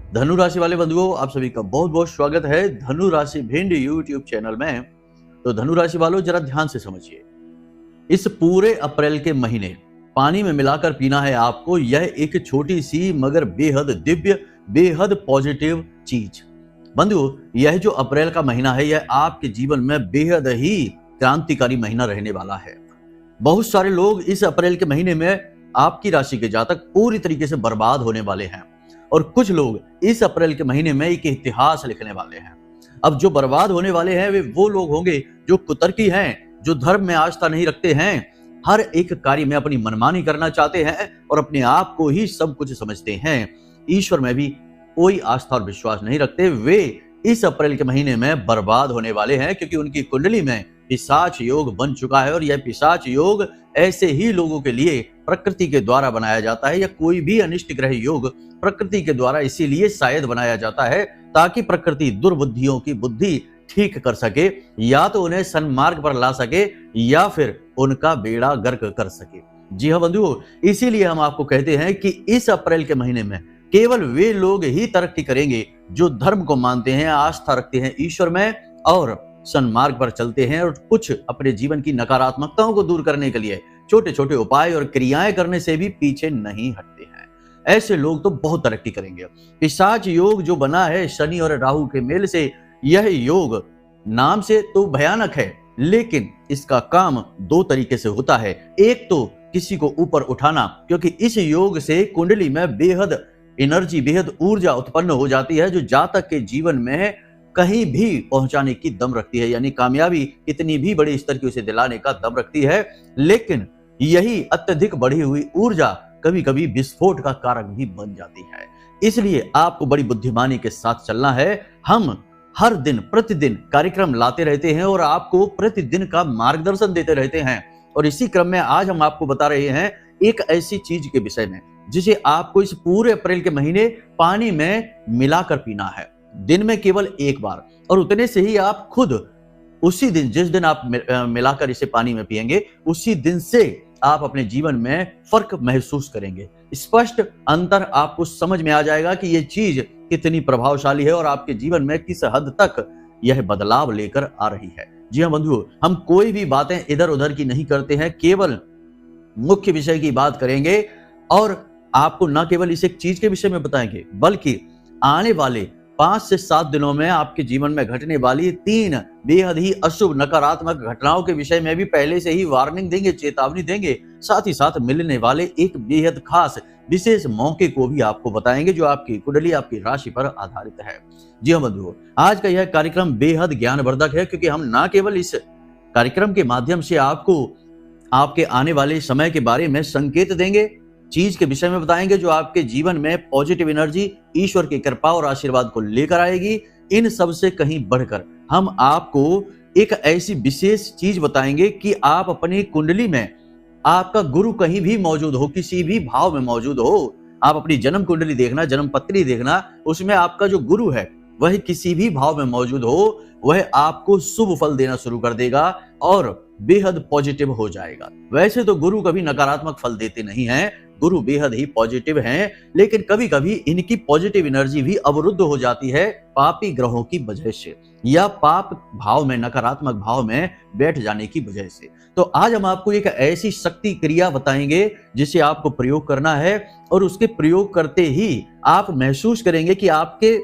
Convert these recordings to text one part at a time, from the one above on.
धनु राशि वाले बंधुओं, आप सभी का बहुत बहुत स्वागत है धनु राशि भिंड यूट्यूब चैनल में। तो धनु राशि वालों, जरा ध्यान से समझिए, इस पूरे अप्रैल के महीने पानी में मिलाकर पीना है आपको। यह एक छोटी सी मगर बेहद दिव्य, बेहद पॉजिटिव चीज। बंधुओं, यह जो अप्रैल का महीना है, यह आपके जीवन में बेहद ही क्रांतिकारी महीना रहने वाला है। बहुत सारे लोग इस अप्रैल के महीने में आपकी राशि के जातक पूरी तरीके से बर्बाद होने वाले हैं, और कुछ लोग इस अप्रैल के महीने में एक इतिहास लिखने वाले हैं। अब जो बर्बाद होने वाले हैं वे वो लोग होंगे जो कुतर्की हैं, जो धर्म में आस्था नहीं रखते हैं, हर एक कार्य में अपनी मनमानी करना चाहते हैं और अपने आप को ही सब कुछ समझते हैं, ईश्वर में भी कोई आस्था और विश्वास नहीं रखते। वे इस अप्रैल के महीने में बर्बाद होने वाले हैं, क्योंकि उनकी कुंडली में पिशाच योग बन चुका है। और यह पिशाच योग ऐसे ही लोगों के लिए प्रकृति के द्वारा बनाया जाता है, या कोई भी अनिष्ट ग्रह योग प्रकृति के द्वारा इसीलिए शायद बनाया जाता है ताकि प्रकृति दुर्बुद्धियों की बुद्धि ठीक कर सके, या तो उन्हें सन्मार्ग पर ला सके या फिर उनका बेड़ा गर्क कर सके। जी हाँ बंधुओं, इसीलिए हम आपको कहते हैं कि इस अप्रैल के महीने में केवल वे लोग ही तरक्की करेंगे जो धर्म को मानते हैं, आस्था रखते हैं ईश्वर में और सन्मार्ग पर चलते हैं, और कुछ अपने जीवन की नकारात्मकताओं को दूर करने के लिए छोटे छोटे उपाय और क्रियाएं करने से भी पीछे नहीं हटते हैं। ऐसे लोग तो बहुत तरक्की करेंगे। पिशाच योग जो बना है शनि और राहु के मेल से, यह योग नाम से तो भयानक है, लेकिन इसका काम दो तरीके से होता है। एक तो किसी को ऊपर उठाना, क्योंकि इस योग से कुंडली में बेहद एनर्जी, बेहद ऊर्जा उत्पन्न हो जाती है, जो जातक के जीवन में कहीं भी पहुंचाने की दम रखती है, यानी कामयाबी कितनी भी बड़े स्तर की उसे दिलाने का दम रखती है। लेकिन यही अत्यधिक बढ़ी हुई ऊर्जा कभी कभी विस्फोट का कारक भी बन जाती है। इसलिए आपको बड़ी बुद्धिमानी के साथ चलना है। हम हर दिन प्रतिदिन कार्यक्रम लाते रहते हैं और आपको प्रतिदिन का मार्गदर्शन देते रहते हैं, और इसी क्रम में आज हम आपको बता रहे हैं एक ऐसी चीज के विषय में जिसे आपको इस पूरे अप्रैल के महीने पानी में मिलाकर पीना है, दिन में केवल एक बार, और उतने से ही आप खुद उसी दिन, जिस दिन आप मिलाकर इसे पानी में पिएंगे, उसी दिन से आप अपने जीवन में फर्क महसूस करेंगे। स्पष्ट अंतर आपको समझ में आ जाएगा कि यह चीज कितनी प्रभावशाली है और आपके जीवन में किस हद तक यह बदलाव लेकर आ रही है। जी हाँ बंधुओं, हम कोई भी बातें इधर उधर की नहीं करते हैं, केवल मुख्य विषय की बात करेंगे, और आपको न केवल इस एक चीज के विषय में बताएंगे, बल्कि आने वाले 5 से 7 दिनों में आपके जीवन में घटने वाली 3 बेहद ही अशुभ नकारात्मक घटनाओं के विषय में भी पहले से ही वार्निंग देंगे, चेतावनी देंगे। साथ ही साथ मिलने वाले एक बेहद खास विशेष मौके को भी आपको बताएंगे, जो आपकी कुंडली, आपकी राशि पर आधारित है। जी हाँ बंधुओं, आज का यह कार्यक्रम बेहद ज्ञानवर्धक है, क्योंकि हम न केवल इस कार्यक्रम के माध्यम से आपको आपके आने वाले समय के बारे में संकेत देंगे, चीज के विषय में बताएंगे जो आपके जीवन में पॉजिटिव एनर्जी, ईश्वर की कृपा और आशीर्वाद को लेकर आएगी। इन सब से कहीं बढ़कर हम आपको एक ऐसी विशेष चीज बताएंगे कि आप अपनी कुंडली में, आपका गुरु कहीं भी मौजूद हो, किसी भी भाव में मौजूद हो, आप अपनी जन्म कुंडली देखना, जन्म पत्री देखना, उसमें आपका जो गुरु है वह किसी भी भाव में मौजूद हो, वह आपको शुभ फल देना शुरू कर देगा और बेहद पॉजिटिव हो जाएगा। वैसे तो गुरु कभी नकारात्मक फल देते नहीं हैं, गुरु बेहद ही पॉजिटिव हैं, लेकिन कभी कभी इनकी पॉजिटिव एनर्जी भी अवरुद्ध हो जाती है पापी ग्रहों की वजह से, या पाप भाव में, नकारात्मक भाव में बैठ जाने की वजह से। तो आज हम आपको एक ऐसी शक्ति क्रिया बताएंगे जिसे आपको प्रयोग करना है, और उसके प्रयोग करते ही आप महसूस करेंगे कि आपके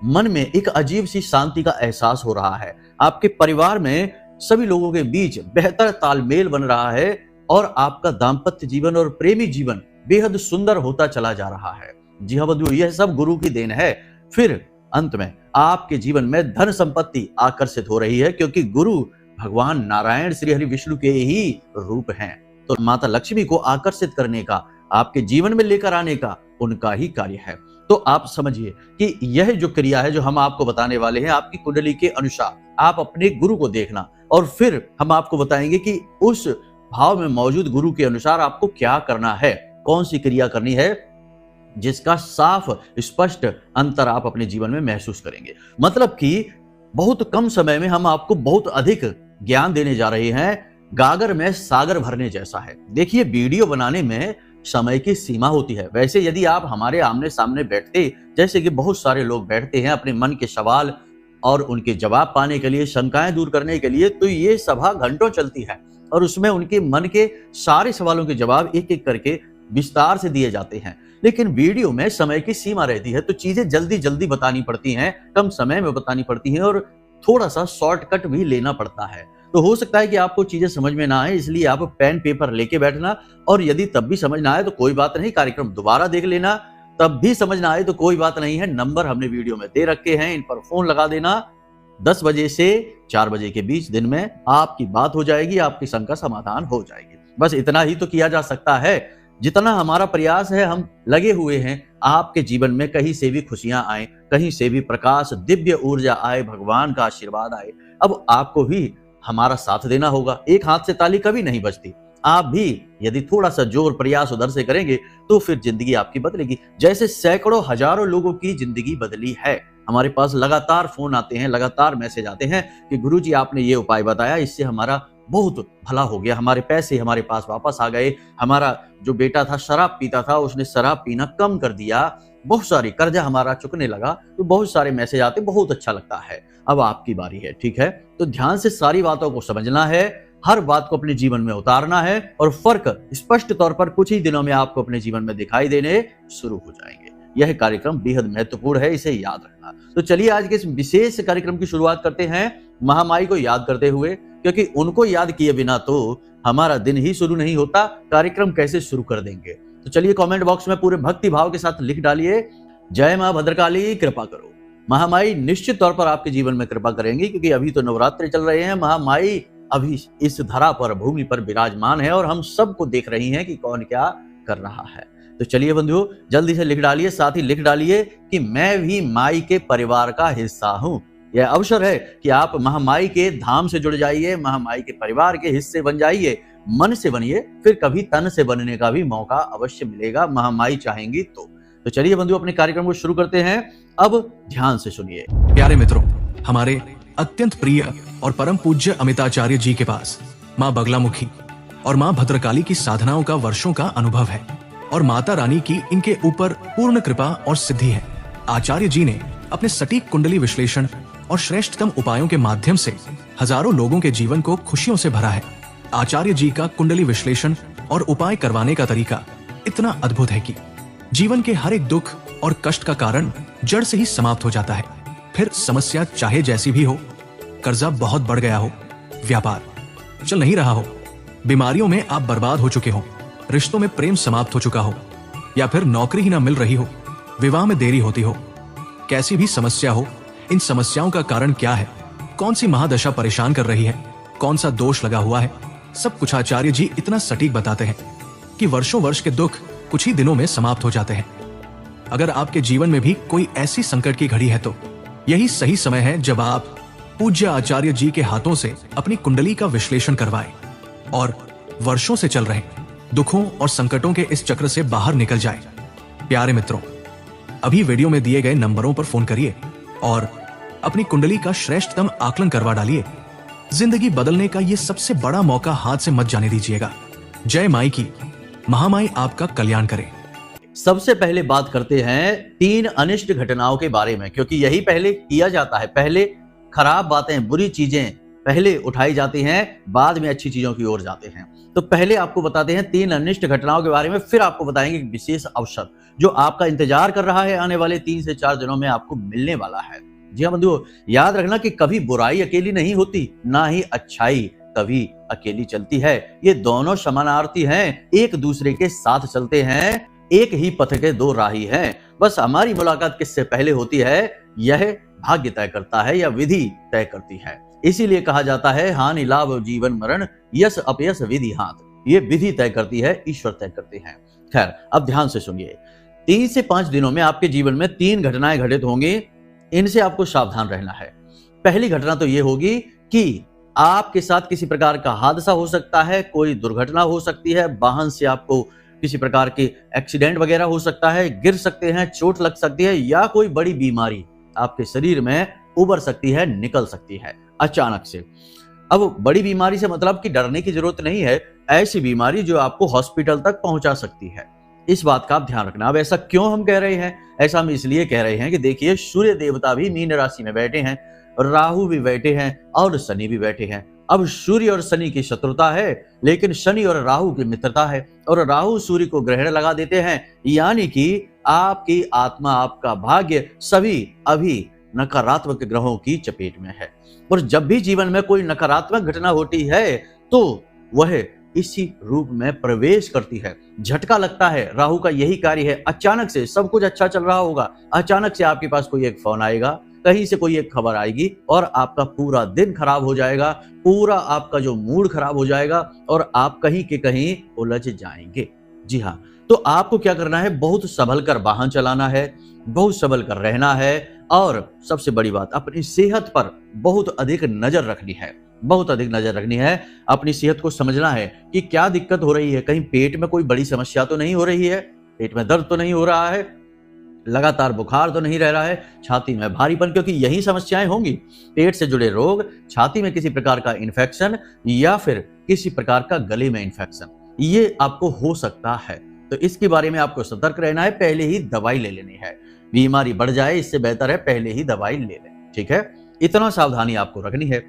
मन में एक अजीब सी शांति का एहसास हो रहा है, आपके परिवार में सभी लोगों के बीच बेहतर तालमेल बन रहा है, और आपका दाम्पत्य जीवन और प्रेमी जीवन बेहद सुंदर होता चला जा रहा है। जी हाँ बंधुओं, यह सब गुरु की देन है। फिर अंत में आपके जीवन में धन संपत्ति आकर्षित हो रही है, क्योंकि गुरु भगवान नारायण श्री हरि विष्णु के ही रूप हैं। तो माता लक्ष्मी को आकर्षित करने का, आपके जीवन में लेकर आने का उनका ही कार्य है। तो आप समझिए कि यह जो क्रिया है जो हम आपको बताने वाले हैं, आपकी कुंडली के अनुसार आप अपने गुरु को देखना, और फिर हम आपको बताएंगे कि उस भाव में मौजूद गुरु के अनुसार आपको क्या करना है, कौन सी क्रिया करनी है, जिसका साफ स्पष्ट अंतर आप अपने जीवन में महसूस करेंगे। मतलब कि बहुत कम समय में हम आपको बहुत अधिक ज्ञान देने जा रहे हैं, गागर में सागर भरने जैसा है। देखिए, वीडियो बनाने में समय की सीमा होती है। वैसे यदि आप हमारे आमने सामने बैठते, जैसे कि बहुत सारे लोग बैठते हैं अपने मन के सवाल और उनके जवाब पाने के लिए, शंकाएं दूर करने के लिए, तो ये सभा घंटों चलती है और उसमें उनके मन के सारे सवालों के जवाब एक एक करके विस्तार से दिए जाते हैं। लेकिन वीडियो में समय की सीमा रहती है, तो चीजें जल्दी जल्दी बतानी पड़ती हैं, कम समय में बतानी पड़ती हैं और थोड़ा सा शॉर्टकट भी लेना पड़ता है। तो हो सकता है कि आपको चीजें समझ में ना आए, इसलिए आप पेन पेपर लेके बैठना, और यदि तब भी समझ ना आए तो कोई बात नहीं, कार्यक्रम दोबारा देख लेना। तब भी समझ ना आए तो कोई बात नहीं है, नंबर हमने वीडियो में दे रखे हैं, इन पर फोन लगा देना। 10 बजे से 4 बजे के बीच दिन में आपकी बात हो जाएगी, आपकी शंका समाधान हो जाएगी। बस इतना ही तो किया जा सकता है। जितना हमारा प्रयास है, हम लगे हुए हैं आपके जीवन में कहीं से भी खुशियां आए, कहीं से भी प्रकाश, दिव्य ऊर्जा आए, भगवान का आशीर्वाद आए। अब आपको भी हमारा साथ देना होगा। एक हाथ से ताली कभी नहीं बजती। आप भी यदि थोड़ा सा जोर प्रयास उधर से करेंगे तो फिर जिंदगी आपकी बदलेगी, जैसे सैकड़ों हजारों लोगों की जिंदगी बदली है। हमारे पास लगातार फोन आते हैं, लगातार मैसेज आते हैं कि गुरुजी आपने ये उपाय बताया, इससे हमारा बहुत भला हो गया, हमारे पैसे हमारे पास वापस आ गए, हमारा जो बेटा था शराब पीता था उसने शराब पीना कम कर दिया, बहुत सारी कर्जा हमारा चुकने लगा। तो बहुत सारे मैसेज आते, बहुत अच्छा लगता है। अब आपकी बारी है, ठीक है? तो ध्यान से सारी बातों को समझना है, हर बात को अपने जीवन में उतारना है और फर्क स्पष्ट तौर पर कुछ ही दिनों में आपको अपने जीवन में दिखाई देने शुरू हो जाएंगे। यह कार्यक्रम बेहद महत्वपूर्ण है, इसे याद रखना। तो चलिए आज के इस विशेष कार्यक्रम की शुरुआत करते हैं महामाई को याद करते हुए, क्योंकि उनको याद किए बिना तो हमारा दिन ही शुरू नहीं होता, कार्यक्रम कैसे शुरू कर देंगे। तो चलिए कमेंट बॉक्स में पूरे भक्ति भाव के साथ लिख डालिए, जय मां भद्रकाली कृपा करो। महामाई निश्चित तौर पर आपके जीवन में कृपा करेंगी, क्योंकि अभी तो नवरात्रि चल रहे हैं। महामाई अभी इस धरा पर, भूमि पर विराजमान है और हम सबको देख रही हैं कि कौन क्या कर रहा है। तो चलिए बंधुओं, जल्दी से लिख डालिए, साथ ही लिख डालिए कि मैं भी माई के परिवार का हिस्सा हूं। यह अवसर है कि आप महामाई के धाम से जुड़ जाइए, महामाई के परिवार के हिस्से बन जाइए। मन से बनिए, फिर कभी तन से बनने का भी मौका अवश्य मिलेगा, महामाई चाहेंगी तो चलिए बंधुओं, अपने कार्यक्रम को शुरू करते हैं। अब ध्यान से सुनिए। प्यारे मित्रों, हमारे अत्यंत प्रिय और परम पूज्य अमिताचार्य जी के पास माँ बगलामुखी और माँ भद्रकाली की साधनाओं का वर्षों का अनुभव है और माता रानी की इनके ऊपर पूर्ण कृपा और सिद्धि है। आचार्य जी ने अपने सटीक कुंडली विश्लेषण और श्रेष्ठतम उपायों के माध्यम से हजारों लोगों के जीवन को खुशियों से भरा है। आचार्य जी का कुंडली विश्लेषण और उपाय करवाने का तरीका इतना अद्भुत है कि जीवन के हर एक दुख और कष्ट का कारण जड़ से ही समाप्त हो जाता है। फिर समस्या चाहे जैसी भी हो, कर्जा बहुत बढ़ गया हो, व्यापार चल नहीं रहा हो, बीमारियों में आप बर्बाद हो चुके हो, रिश्तों में प्रेम समाप्त हो चुका हो, या फिर नौकरी ही ना मिल रही हो, विवाह में देरी होती हो, कैसी भी समस्या हो, इन समस्याओं का कारण क्या है, कौन सी महादशा परेशान कर रही है, कौन सा दोष लगा हुआ है, सब कुछ आचार्य जी इतना सटीक बताते हैं कि वर्षों वर्ष के दुख कुछ ही दिनों में समाप्त हो जाते हैं। अगर आपके जीवन में भी कोई ऐसी संकट की घड़ी है तो यही सही समय है जब आप पूज्य आचार्य जी के हाथों से अपनी कुंडली का विश्लेषण करवाएं और वर्षों से चल रहे दुखों और संकटों के इस चक्र से बाहर निकल जाएं। प्यारे मित्रों, अभी वीडियो में दिए गए नंबरों पर फोन करिए और अपनी कुंडली का श्रेष्ठतम आकलन करवा डालिए। जिंदगी बदलने का ये सबसे बड़ा मौका हाथ से मत जाने दीजिएगा। जय माई की, महामाई आपका कल्याण करे। सबसे पहले बात करते हैं 3 अनिष्ट घटनाओं के बारे में, क्योंकि यही पहले किया जाता है। पहले खराब बातें, बुरी चीजें पहले उठाई जाती हैं, बाद में अच्छी चीजों की ओर जाते हैं। तो पहले आपको बताते हैं 3 अनिष्ट घटनाओं के बारे में, फिर आपको बताएंगे एक विशेष अवसर जो आपका इंतजार कर रहा है, आने वाले 3 से 4 दिनों में आपको मिलने वाला है। जी हाँ बंधुओं, याद रखना कि कभी बुराई अकेली नहीं होती, ना ही अच्छाई कभी अकेली चलती है। ये दोनों समानार्थी हैं, एक दूसरे के साथ चलते हैं, एक ही पथ के 2 राही हैं। बस हमारी मुलाकात किससे पहले होती है, यह भाग्य तय करता है या विधि तय करती है। इसीलिए कहा जाता है हानि लाभ जीवन मरण, यश अपयश विधि हाथ। ये विधि तय करती है, ईश्वर तय करते हैं। खैर, अब ध्यान से सुनिए। 3 से 5 दिनों में आपके जीवन में 3 घटनाएं घटित होंगी, इनसे आपको सावधान रहना है। पहली घटना तो ये होगी कि आपके साथ किसी प्रकार का हादसा हो सकता है, कोई दुर्घटना हो सकती है, वाहन से आपको किसी प्रकार के एक्सीडेंट वगैरह हो सकता है, गिर सकते हैं, चोट लग सकती है, या कोई बड़ी बीमारी आपके शरीर में उभर सकती है, निकल सकती है अचानक से। अब बड़ी बीमारी से मतलब कि डरने की जरूरत नहीं है, ऐसी बीमारी जो आपको हॉस्पिटल तक पहुंचा सकती है। इस बात का आप ध्यान रखना। अब ऐसा क्यों हम कह रहे हैं? ऐसा हम इसलिए कह रहे हैं कि देखिए, सूर्य देवता भी मीन राशि में बैठे हैं, राहु भी बैठे हैं और शनि भी बैठे हैं। अब सूर्य और शनि की शत्रुता है, लेकिन शनि और राहु की मित्रता है, और राहु सूर्य को ग्रहण लगा देते हैं, यानी कि आपकी आत्मा, आपका भाग्य सभी अभी नकारात्मक ग्रहों की चपेट में है। और जब भी जीवन में कोई नकारात्मक घटना होती है तो वह इसी रूप में प्रवेश करती है। झटका लगता है, राहु का यही कार्य है। अचानक से सब कुछ अच्छा चल रहा होगा, अचानक से आपके पास कोई एक फोन आएगा, कहीं से कोई एक खबर आएगी और आपका पूरा दिन खराब हो जाएगा, पूरा आपका जो मूड खराब हो जाएगा और आप कहीं के कहीं उलझ जाएंगे। जी हाँ, तो आपको क्या करना है? बहुत संभल कर वाहन चलाना है, बहुत संभल कर रहना है, और सबसे बड़ी बात, अपनी सेहत पर बहुत अधिक नजर रखनी है, बहुत अधिक नजर रखनी है। अपनी सेहत को समझना है कि क्या दिक्कत हो रही है। कहीं पेट में कोई बड़ी समस्या तो नहीं हो रही है, पेट में दर्द तो नहीं हो रहा है, लगातार बुखार तो नहीं रह रहा है, छाती में भारीपन, क्योंकि यही समस्याएं होंगी। पेट से जुड़े रोग, छाती में किसी प्रकार का इन्फेक्शन या फिर किसी प्रकार का गले में इन्फेक्शन, ये आपको हो सकता है। तो इसके बारे में आपको सतर्क रहना है, पहले ही दवाई ले लेनी है। बीमारी बढ़ जाए इससे बेहतर है पहले ही दवाई ले लें। ठीक है, इतना सावधानी आपको रखनी है।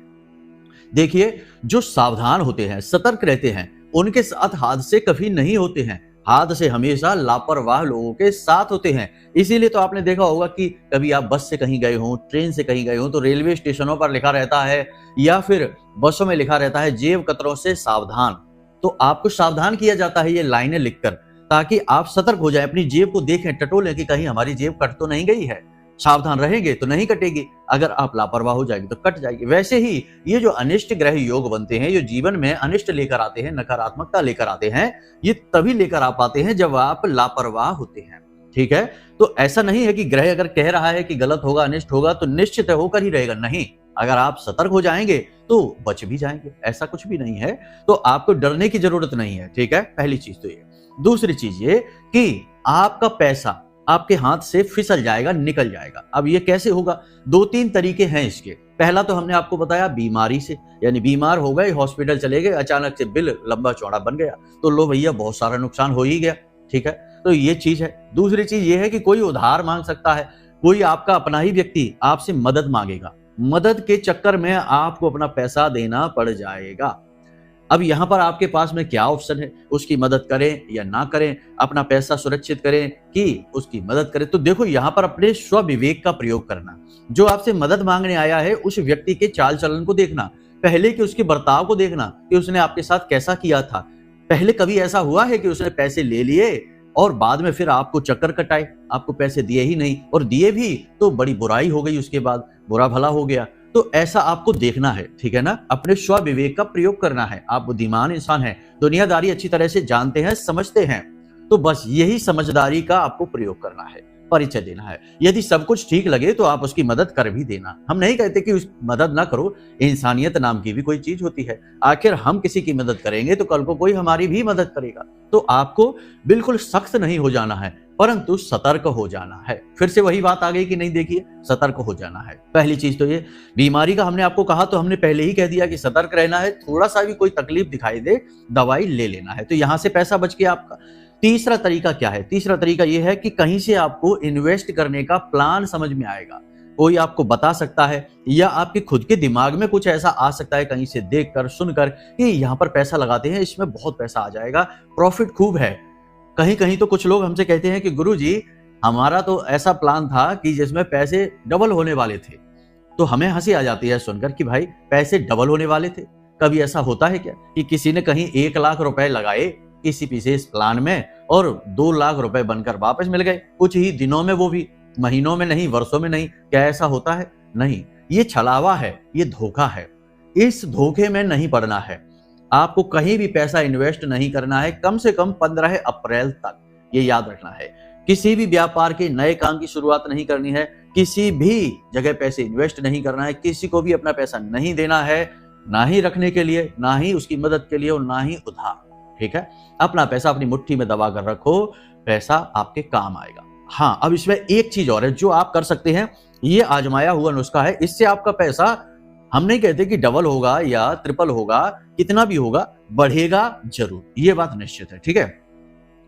देखिए, जो सावधान होते हैं, सतर्क रहते हैं, उनके साथ हादसे कभी नहीं होते हैं। हादसे हमेशा लापरवाह लोगों के साथ होते हैं। इसीलिए तो आपने देखा होगा कि कभी आप बस से कहीं गए हो, ट्रेन से कहीं गए हो, तो रेलवे स्टेशनों पर लिखा रहता है या फिर बसों में लिखा रहता है, जेब कतरों से सावधान। तो आपको सावधान किया जाता है ये लाइनें लिखकर, ताकि आप सतर्क हो जाएं, अपनी जेब को देखें, टटोलें कि कहीं हमारी जेब कट तो नहीं गई है। सावधान रहेंगे तो नहीं कटेगी, अगर आप लापरवाह हो जाएंगे तो कट जाएगी। वैसे ही ये जो अनिष्ट ग्रह योग बनते हैं, जो जीवन में अनिष्ट लेकर आते हैं, नकारात्मकता लेकर आते हैं, ये तभी लेकर आ पाते हैं जब आप लापरवाह होते हैं। ठीक है, तो ऐसा नहीं है कि ग्रह अगर कह रहा है कि गलत होगा, अनिष्ट होगा, तो निश्चित होकर ही रहेगा। नहीं, अगर आप सतर्क हो जाएंगे तो बच भी जाएंगे, ऐसा कुछ भी नहीं है। तो आपको डरने की जरूरत नहीं है। ठीक है, पहली चीज तो ये। दूसरी चीज ये कि आपका पैसा आपके हाथ से फिसल जाएगा, निकल जाएगा। अब ये कैसे होगा? 2-3 तरीके हैं इसके। पहला तो हमने आपको बताया बीमारी से, यानी बीमार हो गए, हॉस्पिटल चले गए, अचानक से बिल लंबा चौड़ा बन गया, तो लो भैया बहुत सारा नुकसान हो ही गया। ठीक है, तो ये चीज है। दूसरी चीज ये है कि कोई उधार मांग सकता है, कोई आपका अपना ही व्यक्ति आपसे मदद मांगेगा, मदद के चक्कर में आपको अपना पैसा देना पड़ जाएगा। अब यहां पर आपके पास में क्या ऑप्शन है? उसकी मदद करें या ना करें, अपना पैसा सुरक्षित करें कि उसकी मदद करें? तो देखो, यहां पर अपने स्व विवेक का प्रयोग करना। जो आपसे मदद मांगने आया है, उस व्यक्ति के चाल चलन को देखना, पहले कि उसके बर्ताव को देखना कि उसने आपके साथ कैसा किया था। पहले कभी ऐसा हुआ है कि उसने पैसे ले लिए और बाद में फिर आपको चक्कर कटाए, आपको पैसे दिए ही नहीं, और दिए भी तो बड़ी बुराई हो गई, उसके बाद बुरा भला हो गया। तो ऐसा आपको देखना है। ठीक है ना, अपने स्व विवेक का प्रयोग करना है। आप बुद्धिमान इंसान हैं, दुनियादारी अच्छी तरह से जानते हैं, समझते हैं, तो बस यही समझदारी का आपको प्रयोग करना है, परिचय देना है। यदि सब कुछ ठीक लगे तो आप उसकी मदद कर भी देना। हम नहीं कहते कि उस मदद ना करो, इंसानियत नाम की भी कोई चीज होती है। आखिर हम किसी की मदद करेंगे तो कल को कोई हमारी भी मदद करेगा। तो आपको बिल्कुल सख्त नहीं हो जाना है, परंतु सतर्क हो जाना है। फिर से वही बात आ गई कि नहीं, देखिए, सतर्क हो जाना है। पहली चीज तो ये। बीमारी का हमने आपको कहा तो हमने पहले ही कह दिया कि सतर्क रहना है। थोड़ा सा भी कोई तकलीफ दिखाई दे, दवाई ले लेना है, तो यहां से पैसा बच गया आपका। तीसरा तरीका क्या है? तीसरा तरीका यह है कि कहीं से आपको इन्वेस्ट करने का प्लान समझ में आएगा, कोई आपको बता सकता है, या आपके खुद के दिमाग में कुछ ऐसा आ सकता है कहीं से देखकर सुनकर कि यहाँ पर पैसा लगाते हैं, इसमें बहुत पैसा आ जाएगा, प्रॉफिट खूब है। कहीं कहीं तो कुछ लोग हमसे कहते हैं कि गुरुजी, हमारा तो ऐसा प्लान था कि जिसमें पैसे डबल होने वाले थे। तो हमें हंसी आ जाती है सुनकर कि भाई, पैसे डबल होने वाले थे। कभी ऐसा होता है क्या कि किसी ने कहीं 1 लाख रुपए लगाए किसी विशेष प्लान में और 2 लाख रुपए बनकर वापस मिल गए कुछ ही दिनों में, वो भी महीनों में नहीं, वर्षों में नहीं? क्या ऐसा होता है? नहीं, ये छलावा है, ये धोखा है। इस धोखे में नहीं पड़ना है। आपको कहीं भी पैसा इन्वेस्ट नहीं करना है, कम से कम 15 अप्रैल तक, ये याद रखना है। किसी भी व्यापार के नए काम की शुरुआत नहीं करनी है, किसी भी जगह पैसे इन्वेस्ट नहीं करना है, किसी को भी अपना पैसा नहीं देना है, ना ही रखने के लिए, ना ही उसकी मदद के लिए, और ना ही उधार। ठीक है, अपना पैसा अपनी मुट्ठी में दबा कर रखो, पैसा आपके काम आएगा। हाँ, अब इसमें एक चीज और है जो आप कर सकते हैं, ये आजमाया हुआ नुस्खा है, इससे आपका पैसा, हम नहीं कहते कि डबल होगा या ट्रिपल होगा, कितना भी होगा, बढ़ेगा जरूर, ये बात निश्चित है। ठीक है,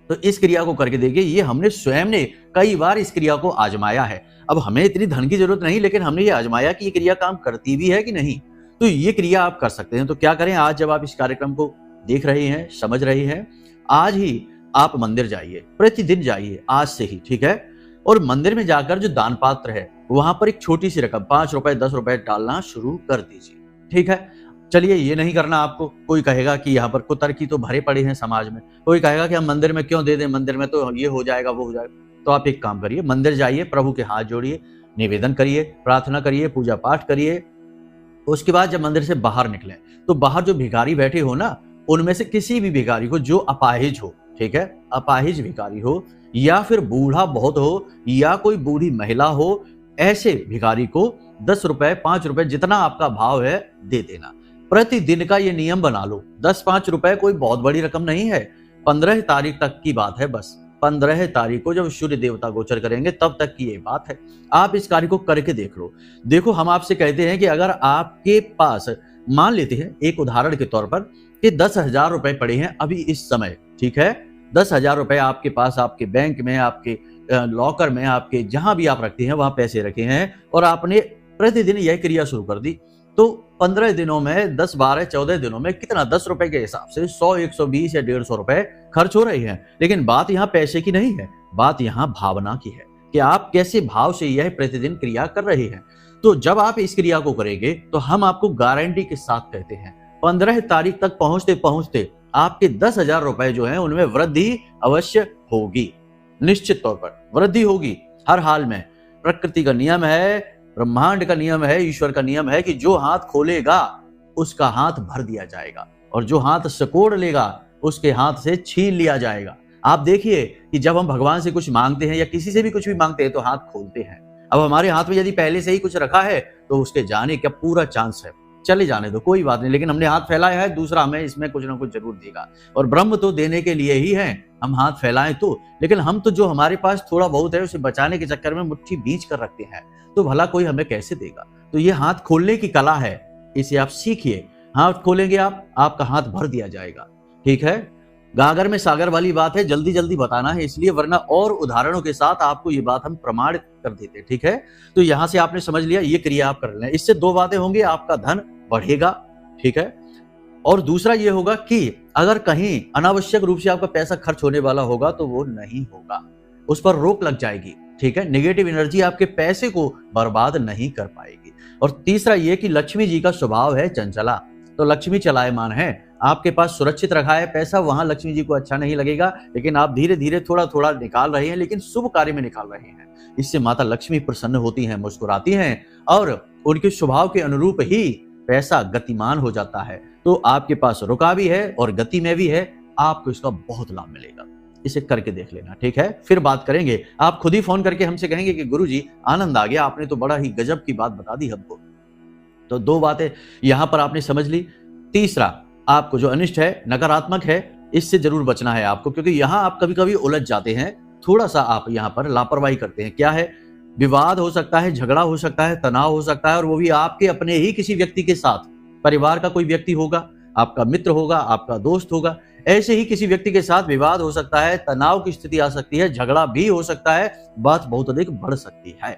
तो इस क्रिया को करके देखिए, ये हमने स्वयं ने कई बार इस क्रिया को आजमाया है। अब हमें इतनी धन की जरूरत नहीं, लेकिन हमने ये आजमाया कि ये क्रिया काम करती भी है कि नहीं। तो ये क्रिया आप कर सकते हैं। तो क्या करें, आज जब आप इस कार्यक्रम को देख रहे हैं, समझ रहे हैं, आज ही आप मंदिर जाइए, प्रतिदिन जाइए आज से ही, ठीक है। और मंदिर में जाकर जो दान पात्र है वहां पर एक छोटी सी रकम 5 रुपए 10 रुपए डालना शुरू कर दीजिए, ठीक है। चलिए, ये नहीं करना आपको। कोई कहेगा कि यहाँ पर कुतर्की तो भरे पड़े हैं समाज में, कोई कहेगा कि हम मंदिर में क्यों दे दें, मंदिर में तो ये हो जाएगा वो हो जाएगा। तो आप एक काम करिए, मंदिर जाइए, प्रभु के हाथ जोड़िए, निवेदन करिए, प्रार्थना करिए, पूजा पाठ करिए। उसके बाद जब मंदिर से बाहर निकले तो बाहर जो भिखारी बैठे हो ना, उनमें से किसी भी भिखारी को जो अपाहिज हो, ठीक है, अपाहिज भिखारी हो या फिर बूढ़ा बहुत हो या कोई बूढ़ी महिला हो, ऐसे भिखारी को 10 रुपए 5 रुपए जितना आपका भाव है दे देना। प्रतिदिन का ये नियम बना लो। 10-5 रुपए कोई बहुत बड़ी रकम नहीं है। 15 तारीख तक की बात है, बस 15 तारीख को जब सूर्य देवता गोचर करेंगे तब तक की ये बात है। आप इस कार्य को करके देख लो। देखो, हम आपसे कहते हैं कि अगर आपके पास, मान लेते हैं एक उदाहरण के तौर पर, कि 10,000 रुपए पड़े हैं अभी इस समय, ठीक है, 10,000 रुपए आपके पास, आपके बैंक में, आपके लॉकर में, आपके जहां भी आप रखते हैं वहां पैसे रखे हैं, और आपने प्रतिदिन यह क्रिया शुरू कर दी, तो 15 दिनों में 10, 12, 14 दिनों में कितना, 10 रुपए के हिसाब से 100, 120 या 150 रुपए खर्च हो रही है। लेकिन बात यहाँ पैसे की नहीं है, बात यहाँ भावना की है कि आप कैसे भाव से यह प्रतिदिन क्रिया कर रहे हैं। तो जब आप इस क्रिया को करेंगे तो हम आपको गारंटी के साथ कहते हैं 15 तारीख तक पहुंचते पहुंचते आपके 10,000 रुपए जो है उनमें वृद्धि अवश्य होगी, निश्चित तौर पर वृद्धि होगी हर हाल में। प्रकृति का नियम है, ब्रह्मांड का नियम है, ईश्वर का नियम है कि जो हाथ खोलेगा उसका हाथ भर दिया जाएगा, और जो हाथ सकोड़ लेगा उसके हाथ से छीन लिया जाएगा। आप देखिए कि जब हम भगवान से कुछ मांगते हैं या किसी से भी कुछ भी मांगते हैं तो हाथ खोलते हैं। अब हमारे हाथ में यदि पहले से ही कुछ रखा है तो उसके जाने का पूरा चांस है, चले जाने दो, कोई बात नहीं, लेकिन हमने हाथ फैलाया है, दूसरा हमें इसमें कुछ ना कुछ जरूर देगा। और ब्रह्म तो देने के लिए ही है, हम हाथ फैलाएं तो, लेकिन हम तो जो हमारे पास थोड़ा बहुत है उसे बचाने के चक्कर में मुट्ठी बींच कर रखते हैं, तो भला कोई हमें कैसे देगा। तो ये हाथ खोलने की कला है, इसे आप सीखिए। हाथ खोलेंगे आप, आपका हाथ भर दिया जाएगा, ठीक है। गागर में सागर वाली बात है, जल्दी जल्दी बताना है इसलिए, वरना और उदाहरणों के साथ आपको ये बात हम प्रमाण कर देते, ठीक है। तो यहां से आपने समझ लिया, ये क्रिया आप कर लें, इससे दो बातें होंगी, आपका धन बढ़ेगा, ठीक है, और दूसरा ये होगा कि अगर कहीं अनावश्यक रूप से आपका पैसा खर्च होने वाला होगा तो वो नहीं होगा, उस पर रोक लग जाएगी, ठीक है। नेगेटिव एनर्जी आपके पैसे को बर्बाद नहीं कर पाएगी। और तीसरा ये कि लक्ष्मी जी का स्वभाव है चंचला, तो लक्ष्मी चलायमान है, आपके पास सुरक्षित रखा है पैसा, वहां लक्ष्मी जी को अच्छा नहीं लगेगा, लेकिन आप धीरे धीरे थोड़ा थोड़ा निकाल रहे हैं, लेकिन शुभ कार्य में निकाल रहे हैं। इससे माता लक्ष्मी प्रसन्न होती हैं, मुस्कुराती हैं, और उनके स्वभाव के अनुरूप ही पैसा गतिमान हो जाता है। तो आपके पास रुका भी है और गति में भी है, आपको इसका बहुत लाभ मिलेगा। इसे करके देख लेना, ठीक है। फिर बात करेंगे, आप खुद ही फोन करके हमसे कहेंगे कि गुरुजी आनंद आ गया, आपने तो बड़ा ही गजब की बात बता दी हमको। तो दो बातें यहां पर आपने समझ ली। तीसरा, आपको जो अनिष्ट है, नकारात्मक है, इससे जरूर बचना है आपको, क्योंकि यहां आप कभी कभी उलझ जाते हैं, थोड़ा सा आप यहां पर लापरवाही करते हैं। क्या है, विवाद हो सकता है, झगड़ा हो सकता है, तनाव हो सकता है, और वो भी आपके अपने ही किसी व्यक्ति के साथ। परिवार का कोई व्यक्ति होगा, आपका मित्र होगा, आपका दोस्त होगा, ऐसे ही किसी व्यक्ति के साथ विवाद हो सकता है, तनाव की स्थिति आ सकती है, झगड़ा भी हो सकता है, बात बहुत अधिक बढ़ सकती है।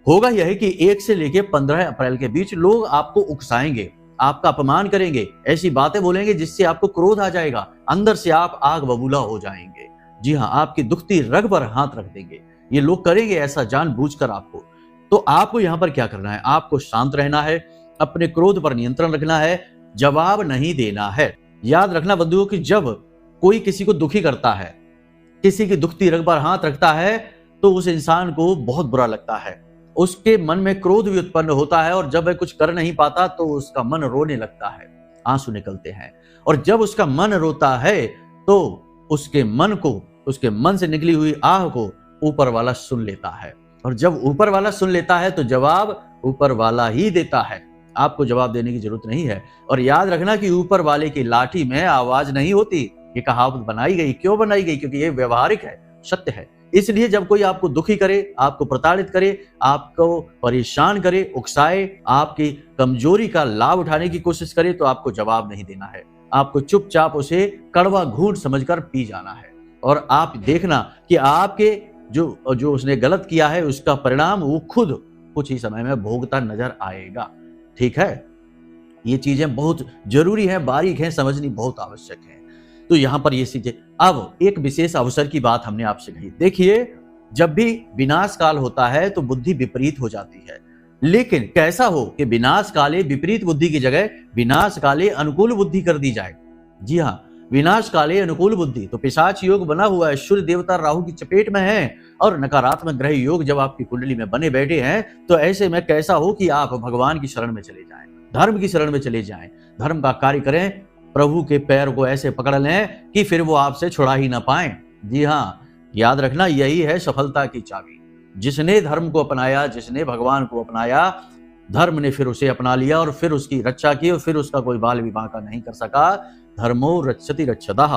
होगा यह कि 1 से लेकर 15 अप्रैल के बीच लोग आपको उकसाएंगे, आपका अपमान करेंगे, ऐसी बातें बोलेंगे जिससे आपको क्रोध आ जाएगा, अंदर से आप आग बबूला हो जाएंगे। जी हाँ, आपकी दुखती रग पर हाथ रख देंगे। ये लोग करेंगे ऐसा जानबूझकर आपको। तो आपको यहां पर क्या करना है, आपको शांत रहना है, अपने क्रोध पर नियंत्रण रखना है, जवाब नहीं देना है। याद रखना बंधुओं कि जब कोई किसी को दुखी करता है, किसी की दुखती रग पर हाथ रखता है, तो उस इंसान को बहुत बुरा लगता है, उसके मन में क्रोध भी उत्पन्न होता है, और जब वह कुछ कर नहीं पाता तो उसका मन रोने लगता है, आंसू निकलते हैं। और जब उसका मन रोता है तो उसके मन को, उसके मन से निकली हुई आह को ऊपर वाला सुन लेता है, और जब ऊपर वाला सुन लेता है तो जवाब ऊपर वाला ही देता है, आपको जवाब देने की जरूरत नहीं है। और याद रखना कि ऊपर वाले की लाठी में आवाज नहीं होती। ये कहावत बनाई गई, क्यों बनाई गई, क्योंकि ये व्यवहारिक है, सत्य है। इसलिए जब कोई आपको दुखी करे, आपको प्रताड़ित करे, आपको परेशान करे, उकसाए, आपकी कमजोरी का लाभ उठाने की कोशिश करे, तो आपको जवाब नहीं देना है, आपको चुपचाप उसे कड़वा घूंट समझकर पी जाना है। और आप देखना कि आपके जो जो उसने गलत किया है उसका परिणाम वो खुद कुछ ही समय में भोगता नजर आएगा। ठीक है, ये चीजें बहुत जरूरी है, बारीक है, समझनी बहुत आवश्यक है। तो यहां पर ये चीजें, अब एक विशेष अवसर की बात हमने आपसे कही। देखिए, जब भी विनाश काल होता है तो बुद्धि विपरीत हो जाती है, लेकिन कैसा हो कि विनाश काले विपरीत बुद्धि की जगह विनाश काले अनुकूल बुद्धि कर दी जाए। जी हाँ, विनाश काले अनुकूल बुद्धि। तो पिशाच योग बना हुआ है, सूर्य देवता राहु की चपेट में है और नकारात्मक ग्रह योग जब आपकी कुंडली में बने बैठे हैं, तो ऐसे में कैसा हो कि आप भगवान की शरण में चले जाएं, धर्म की शरण में चले जाएं, धर्म का कार्य करें, प्रभु के पैर को ऐसे पकड़ लें कि फिर वो आपसे छुड़ा ही ना पाए। जी हाँ, याद रखना, यही है सफलता की चाबी। जिसने धर्म को अपनाया, जिसने भगवान को अपनाया, धर्म ने फिर उसे अपना लिया और फिर उसकी रक्षा की और फिर उसका कोई बाल विवाह का नहीं कर सका। धर्मो रक्षति रक्षतः,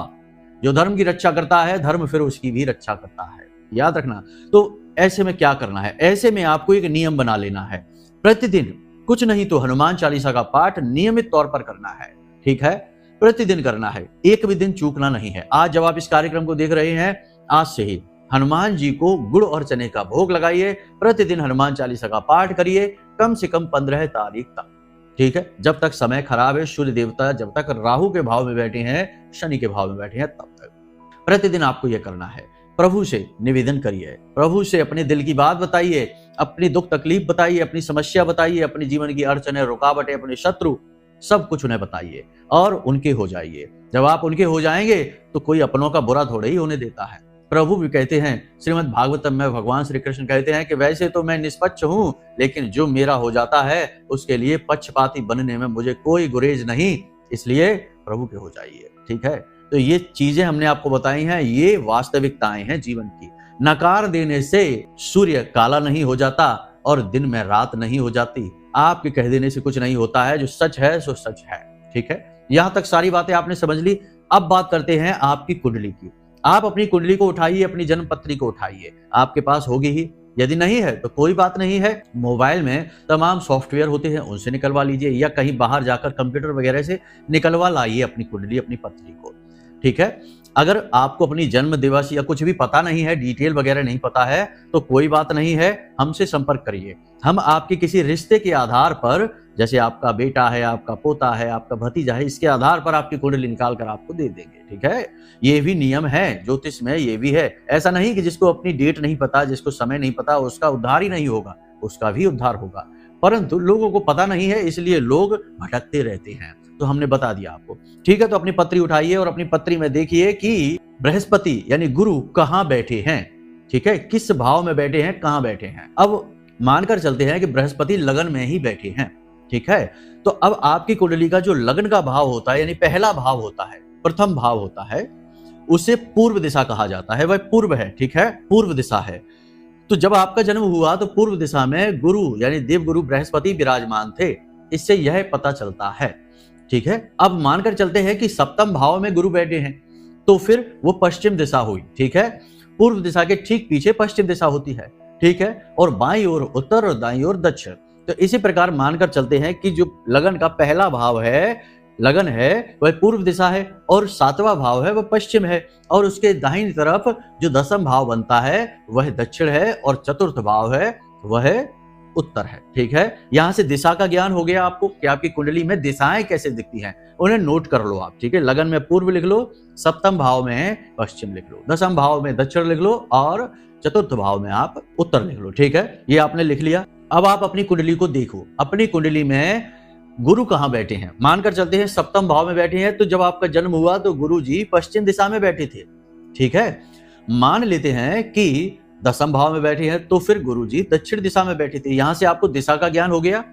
जो धर्म की रक्षा करता है धर्म फिर उसकी भी रक्षा करता है, याद रखना। तो ऐसे में क्या करना है, ऐसे में आपको एक नियम बना लेना है, प्रतिदिन कुछ नहीं तो हनुमान चालीसा का पाठ नियमित तौर पर करना है। ठीक है, प्रतिदिन करना है, एक भी दिन चूकना नहीं है। आज जब आप इस कार्यक्रम को देख रहे हैं, आज से ही हनुमान जी को गुड़ और चने का भोग लगाइए, प्रतिदिन हनुमान चालीसा का पाठ करिए, कम से कम 15 तारीख तक। ठीक है, जब तक समय खराब है, सूर्य देवता जब तक राहु के भाव में बैठे हैं, शनि के भाव में बैठे हैं, तब तक प्रतिदिन आपको यह करना है। प्रभु से निवेदन करिए, प्रभु से अपने दिल की बात बताइए, अपनी दुख तकलीफ बताइए, अपनी समस्या बताइए, अपनी जीवन की अड़चनें, रुकावटें, अपने शत्रु, सब कुछ उन्हें बताइए और उनके हो जाइए। जब आप उनके हो जाएंगे तो कोई अपनों का बुरा थोड़ा ही होने देता है। प्रभु भी कहते हैं, श्रीमद् भागवतम में भगवान श्री कृष्ण कहते हैं कि वैसे तो मैं निष्पक्ष हूं, लेकिन जो मेरा हो जाता है उसके लिए पक्षपाती बनने में मुझे कोई गुरेज नहीं, इसलिए प्रभु के हो जाइए। ठीक है, तो ये चीजें हमने आपको बताई हैं, ये वास्तविकताएं हैं जीवन की। नकार देने से सूर्य काला नहीं हो जाता और दिन में रात नहीं हो जाती। आपके कह देने से कुछ नहीं होता है, जो सच है सो सच है। ठीक है, यहां तक सारी बातें आपने समझ ली। अब बात करते हैं आपकी कुंडली की। आप अपनी कुंडली को उठाइए, अपनी जन्म पत्री को उठाइए, आपके पास होगी ही, यदि नहीं है तो कोई बात नहीं है, मोबाइल में तमाम सॉफ्टवेयर होते हैं उनसे निकलवा लीजिए, या कहीं बाहर जाकर कंप्यूटर वगैरह से निकलवा लाइए अपनी कुंडली, अपनी पत्री को। ठीक है, अगर आपको अपनी जन्म दिवस या कुछ भी पता नहीं है, डिटेल वगैरह नहीं पता है, तो कोई बात नहीं है, हमसे संपर्क करिए। हम आपके किसी रिश्ते के आधार पर, जैसे आपका बेटा है, आपका पोता है, आपका भतीजा है, इसके आधार पर आपकी कुंडली निकाल कर आपको दे देंगे। ठीक है, ये भी नियम है ज्योतिष में, ये भी है। ऐसा नहीं कि जिसको अपनी डेट नहीं पता, जिसको समय नहीं पता, उसका उद्धार ही नहीं होगा, उसका भी उद्धार होगा, परंतु लोगों को पता नहीं है, इसलिए लोग भटकते रहते हैं। तो हमने बता दिया आपको। ठीक है, तो अपनी पत्री उठाइए और अपनी पत्री में देखिए कि बृहस्पति यानी गुरु कहाँ बैठे हैं। ठीक है, किस भाव में बैठे हैं, कहाँ बैठे हैं। अब मानकर चलते हैं कि बृहस्पति लगन में ही बैठे हैं। ठीक है, तो अब आपकी कुंडली का जो लगन का भाव होता है, यानी पहला भाव होता है, प्रथम भाव होता है, उसे पूर्व दिशा कहा जाता है। वह पूर्व है। ठीक है, पूर्व दिशा है। तो जब आपका जन्म हुआ तो पूर्व दिशा में गुरु यानी देवगुरु बृहस्पति विराजमान थे, इससे यह पता चलता है। ठीक है, अब मानकर चलते हैं कि सप्तम भाव में गुरु बैठे हैं, तो फिर वो पश्चिम दिशा हुई। ठीक है, पूर्व दिशा के ठीक पीछे पश्चिम दिशा होती है। ठीक है, और बाईं ओर उत्तर और दाईं ओर दक्षिण। तो इसी प्रकार मानकर चलते हैं कि जो लगन का पहला भाव है, लगन है, वह पूर्व दिशा है, और सातवां भाव है वह पश्चिम है, और उसके दाहिनी तरफ जो दसम भाव बनता है वह दक्षिण है, और चतुर्थ भाव है वह उत्तर है। ठीक है, यहां से दिशा का ज्ञान हो गया आपको कि आपकी कुंडली में दिशाएं कैसे दिखती हैं, उन्हें नोट कर लो आप। ठीक है, लगन में पूर्व लिख लो, सप्तम भाव में पश्चिम लिख लो, दसम भाव में दक्षिण लिख लो, और चतुर्थ भाव में आप उत्तर लिख लो। ठीक है, ये आपने लिख लिया। अब आप अपनी कुंडली को देखो, अपनी कुंडली में गुरु कहां बैठे हैं। मानकर चलते हैं सप्तम भाव में बैठे हैं, तो जब आपका जन्म हुआ तो गुरु जी पश्चिम दिशा में बैठे थे। ठीक है, मान लेते हैं कि दसम भाव में बैठे हैं, तो फिर गुरु जी दक्षिण दिशा में बैठे थे। यहां से आपको दिशा का ज्ञान हो गया।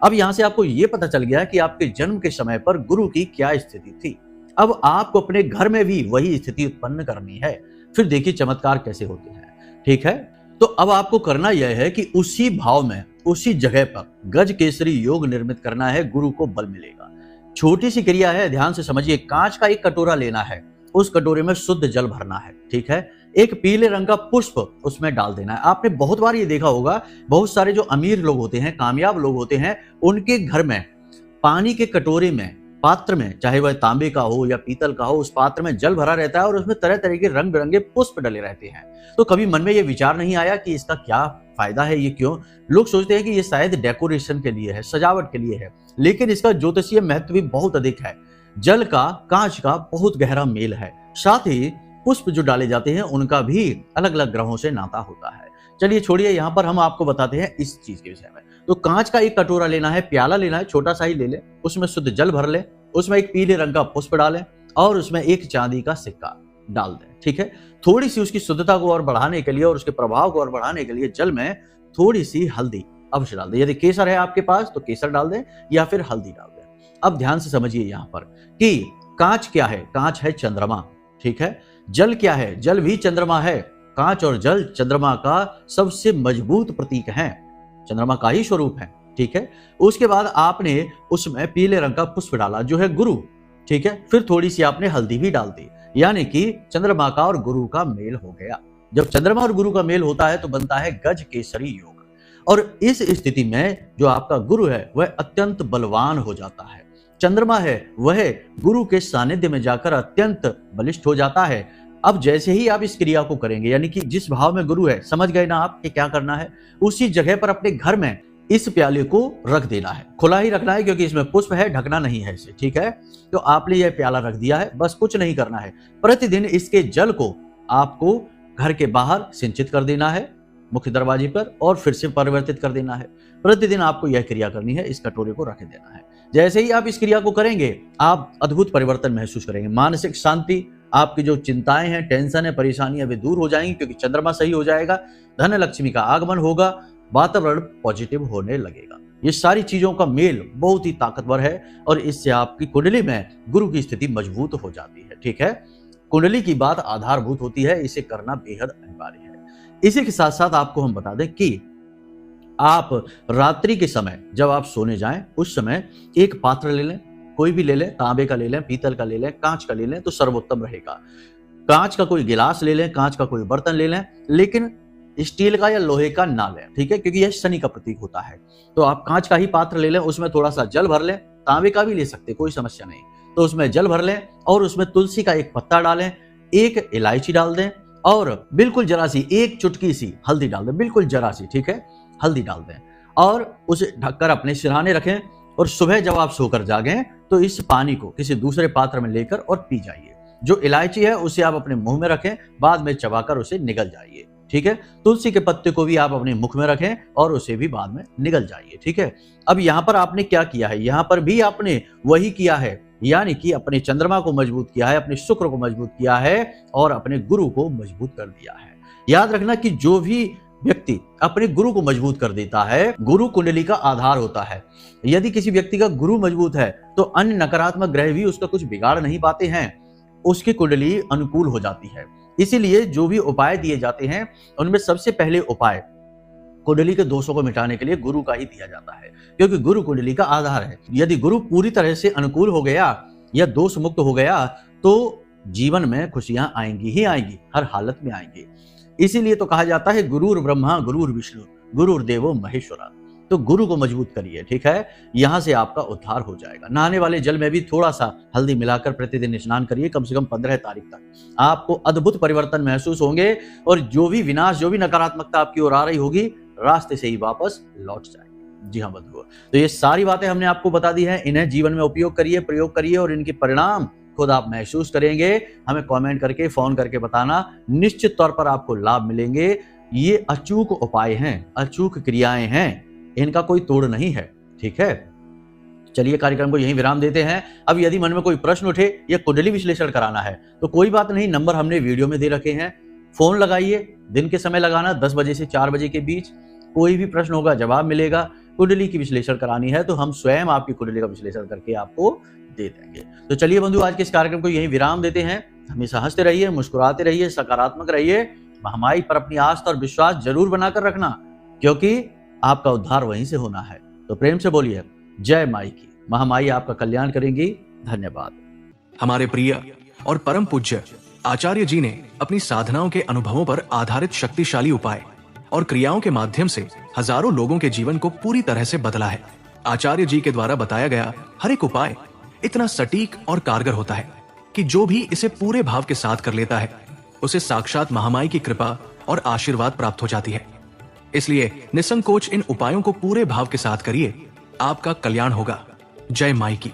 अब यहां से आपको यह पता चल गया कि आपके जन्म के समय पर गुरु की क्या स्थिति थी। अब आपको अपने घर में भी वही स्थिति उत्पन्न करनी है। फिर देखिए चमत्कार कैसे होते हैं। ठीक है, तो अब आपको करना यह है कि उसी भाव में, उसी जगह पर गज केसरी योग निर्मित करना है, गुरु को बल मिलेगा। छोटी सी क्रिया है, ध्यान से समझिए। कांच का एक कटोरा लेना है, उस कटोरे में शुद्ध जल भरना है। ठीक है, एक पीले रंग का पुष्प उसमें डाल देना है। आपने बहुत बार ये देखा होगा, बहुत सारे जो अमीर लोग होते हैं, कामयाब लोग होते हैं, उनके घर में पानी के कटोरे में पात्र में, चाहे वह तांबे का हो या पीतल का हो, उस पात्र में जल भरा रहता है और उसमें तरह तरह के रंग बिरंगे पुष्प डले रहते हैं। तो कभी मन में ये विचार नहीं आया कि इसका क्या फायदा है, ये क्यों? लोग सोचते हैं कि ये शायद डेकोरेशन के लिए है, सजावट के लिए है, लेकिन इसका ज्योतिषीय महत्व भी बहुत अधिक है। जल का कांच का बहुत गहरा मेल है, साथ ही पुष्प जो डाले जाते हैं उनका भी अलग अलग ग्रहों से नाता होता है। चलिए छोड़िए, यहाँ पर हम आपको बताते हैं इस चीज के विषय में। तो कांच का एक कटोरा लेना है, प्याला लेना है, छोटा सा ही ले लें, उसमें शुद्ध जल भर लें, उसमें एक पीले रंग का पुष्प डालें और उसमें एक चांदी का सिक्का डाल दें। ठीक है, थोड़ी सी उसकी शुद्धता को और बढ़ाने के लिए और उसके प्रभाव को और बढ़ाने के लिए जल में थोड़ी सी हल्दी अवश्य डाल दें। यदि केसर है आपके पास तो केसर डाल दें या फिर हल्दी डाल दें। अब ध्यान से समझिए यहाँ पर कि कांच क्या है। कांच है चंद्रमा। ठीक है, जल क्या है? जल भी चंद्रमा है। कांच और जल चंद्रमा का सबसे मजबूत प्रतीक है, चंद्रमा का ही स्वरूप है। ठीक है, उसके बाद आपने उसमें पीले रंग का पुष्प डाला जो है गुरु। ठीक है, फिर थोड़ी सी आपने हल्दी भी डाल दी, यानी कि चंद्रमा का और गुरु का मेल हो गया। जब चंद्रमा और गुरु का मेल होता है तो बनता है गज केसरी योग। और इस स्थिति में जो आपका गुरु है वह अत्यंत बलवान हो जाता है। चंद्रमा है वह गुरु के सानिध्य में जाकर अत्यंत बलिष्ठ हो जाता है। अब जैसे ही आप इस क्रिया को करेंगे, यानी कि जिस भाव में गुरु है, समझ गए ना आप कि क्या करना है, उसी जगह पर अपने घर में इस प्याले को रख देना है। खुला ही रखना है क्योंकि इसमें पुष्प है, ढकना नहीं है इसे। ठीक है, तो आपने यह प्याला रख दिया है, बस कुछ नहीं करना है। प्रतिदिन इसके जल को आपको घर के बाहर सिंचित कर देना है, मुख्य दरवाजे पर, और फिर से परिवर्तित कर देना है। प्रतिदिन आपको यह क्रिया करनी है, इस कटोरे को रख देना है। जैसे ही आप इस क्रिया को करेंगे आप अद्भुत परिवर्तन महसूस करेंगे। मानसिक शांति, आपकी जो चिंताएं हैं, टेंशन है, परेशानियां वे दूर हो जाएंगी क्योंकि चंद्रमा सही हो जाएगा, धन लक्ष्मी का आगमन होगा, वातावरण पॉजिटिव होने लगेगा। ये सारी चीजों का मेल बहुत ही ताकतवर है और इससे आपकी कुंडली में गुरु की स्थिति मजबूत हो जाती है। ठीक है, कुंडली की बात आधारभूत होती है, इसे करना बेहद अनिवार्य है। इसी के साथ साथ आपको हम बता दें कि आप रात्रि के समय जब आप सोने जाएं उस समय एक पात्र ले लें, कोई भी ले लें, तांबे का ले लें, पीतल का ले लें, कांच का ले लें तो सर्वोत्तम रहेगा। कांच का कोई गिलास ले लें, कांच का कोई बर्तन ले लें, लेकिन स्टील का या लोहे का ना लें। ठीक है, क्योंकि यह शनि का प्रतीक होता है। तो आप कांच का ही पात्र ले लें, उसमें थोड़ा सा जल भर लें, तांबे का भी ले सकते, कोई समस्या नहीं। तो उसमें जल भर लें और उसमें तुलसी का एक पत्ता डालें, एक इलायची डाल दें और बिल्कुल जरा सी एक चुटकी सी हल्दी डाल दें, बिल्कुल जरा सी। ठीक है, हल्दी डाल दें और उसे ढककर अपने सिरहाने रखें और सुबह जब आप सोकर जागें तो इस पानी को किसी दूसरे पात्र में लेकर और पी जाइए। जो इलायची है उसे आप अपने मुंह में रखें, बाद में चबाकर उसे निगल जाइए। ठीक है, तुलसी के पत्ते को भी आप अपने मुख में रखें और उसे भी बाद में निगल जाइए। ठीक है, अब यहाँ पर आपने क्या किया है? यहाँ पर भी आपने वही किया है, यानी कि अपने चंद्रमा को मजबूत किया है, अपने शुक्र को मजबूत किया है और अपने गुरु को मजबूत कर दिया है। याद रखना कि जो भी व्यक्ति अपने गुरु को मजबूत कर देता है, गुरु कुंडली का आधार होता है। यदि किसी व्यक्ति का गुरु मजबूत है तो अन्य नकारात्मक ग्रह भी उसका कुछ बिगाड़ नहीं पाते हैं, उसकी कुंडली अनुकूल हो जाती है। इसीलिए जो भी उपाय दिए जाते हैं उनमें सबसे पहले उपाय कुंडली के दोषों को मिटाने के लिए गुरु का ही दिया जाता है, क्योंकि गुरु कुंडली का आधार है। यदि गुरु पूरी तरह से अनुकूल हो गया या दोष मुक्त हो गया तो जीवन में खुशियां आएंगी ही आएंगी, हर हालत में आएंगी। इसीलिए तो कहा जाता है गुरुर ब्रह्मा गुरुर विष्णु गुरुर देवो महेश्वरा। तो गुरु को मजबूत करिए। ठीक है, यहां से आपका उद्धार हो जाएगा। नहाने वाले जल में भी थोड़ा सा हल्दी मिलाकर प्रतिदिन स्नान करिए, कम से कम 15 तारीख तक आपको अद्भुत परिवर्तन महसूस होंगे और जो भी विनाश, जो भी नकारात्मकता आपकी ओर आ रही होगी, रास्ते से ही वापस लौट जाएगी। जी हाँ बंधुओं, तो ये सारी बातें हमने आपको बता दी हैं। इन्हें जीवन में उपयोग करिए, प्रयोग करिए और इनके परिणाम खुद आप महसूस करेंगे। हमें कमेंट करके, फोन करके बताना, निश्चित तौर पर आपको लाभ मिलेंगे। ये अचूक उपाय हैं, अचूक क्रियाएं हैं, इनका कोई तोड़ नहीं है। ठीक है, चलिए कार्यक्रम को यहीं विराम देते हैं। अब यदि मन में कोई प्रश्न उठे या कुंडली विश्लेषण कराना है तो कोई बात नहीं, नंबर हमने वीडियो में दे रखे हैं, फोन लगाइए। दिन के समय लगाना, 10 बजे से 4 बजे के बीच। कोई भी प्रश्न होगा जवाब मिलेगा। कुंडली की विश्लेषण करानी है तो हम स्वयं आपकी कुंडली का विश्लेषण करके आपको दे देंगे। तो चलिए बंधु, आज के इस कार्यक्रम को यहीं विराम देते हैं। हमेशा हंसते रहिए, मुस्कुराते रहिए, सकारात्मक रहिए। महामाई पर अपनी आस्था और विश्वास जरूर बनाकर रखना, क्योंकि आपका उद्धार वहीं से होना है। तो प्रेम से बोलिए जय माई की। महामाई आपका कल्याण करेंगी। धन्यवाद। हमारे प्रिय और परम पूज्य आचार्य जी ने अपनी साधनाओं के अनुभवों पर आधारित शक्तिशाली उपाय और क्रियाओं के माध्यम से हजारों लोगों के जीवन को पूरी तरह से बदला है। आचार्य जी के द्वारा बताया गया हर एक उपाय इतना सटीक और कारगर होता है कि जो भी इसे पूरे भाव के साथ कर लेता है उसे साक्षात महामाई की कृपा और आशीर्वाद प्राप्त हो जाती है। इसलिए निसंकोच इन उपायों को पूरे भाव के साथ करिए, आपका कल्याण होगा। जय माई की।